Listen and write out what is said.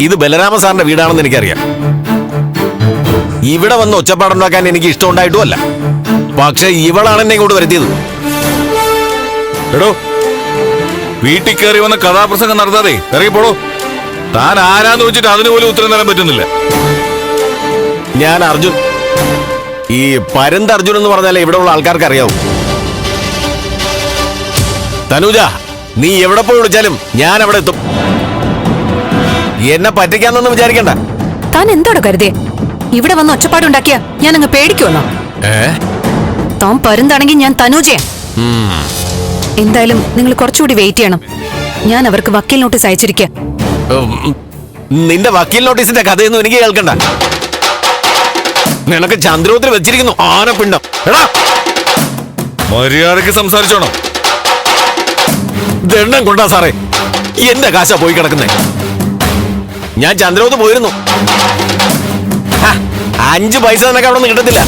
ഇത് ബലരാമ സാറിന്റെ വീടാണെന്ന് എനിക്കറിയാം. ഇവിടെ വന്ന് ഒച്ചപ്പാടുണ്ടാക്കാൻ എനിക്ക് ഇഷ്ടമുണ്ടായിട്ടുമല്ല. പക്ഷെ ഇവളാണ് എന്നെ ഇങ്ങോട്ട് വരുത്തിയത്. എടോ, വീട്ടിൽ കയറി വന്ന കഥാപ്രസംഗം നടത്താതെ ഇറങ്ങിപ്പോടോ. താൻ ആരാന്ന് വെച്ചിട്ട് അതിന് പോലും ഉത്തരം തരാൻ പറ്റുന്നില്ല. ഞാൻ അർജുൻ. ഈ പരന്ത് അർജുൻ എന്ന് പറഞ്ഞാലേ ഇവിടെ ഉള്ള ആൾക്കാർക്ക് അറിയാവൂ. തനുജ, നീ എവിടെ പോയി വിളിച്ചാലും ഞാൻ അവിടെ എത്തും. എന്നെ പറ്റിക്കാന്നൊന്നും വിചാരിക്കണ്ട. താൻ എന്തോടെ കരുതിയേ? ഇവിടെ വന്ന് ഒച്ചപ്പാടുണ്ടാക്കിയ ഞാൻ അങ്ങ് പേടിക്കുമെന്നോ? താൻ പരുന്താണെങ്കിൽ ഞാൻ തനൂജയാ. എന്തായാലും നിങ്ങൾ കുറച്ചുകൂടി വെയിറ്റ് ചെയ്യണം. ഞാൻ അവർക്ക് വക്കീൽ നോട്ടീസ് അയച്ചിരിക്കുക. നിന്റെ വക്കീൽ നോട്ടീസിന്റെ കഥയൊന്നും എനിക്ക് കേൾക്കണ്ട. നിനക്ക് ചന്ദ്രോത്തിൽ വെച്ചിരിക്കുന്നു ആനപ്പിണ്ടം. എടാ, മര്യാദയ്ക്ക് സംസാരിച്ചോണം. ദണ്ണം കൊണ്ടാ സാറേ എന്റെ കാശ പോയി കിടക്കുന്നേ. ഞാൻ ചന്ദ്രോത്ത് പോയിരുന്നു. 5 പൈസ നിനക്ക് അവിടെ നിന്ന് കിട്ടത്തില്ല.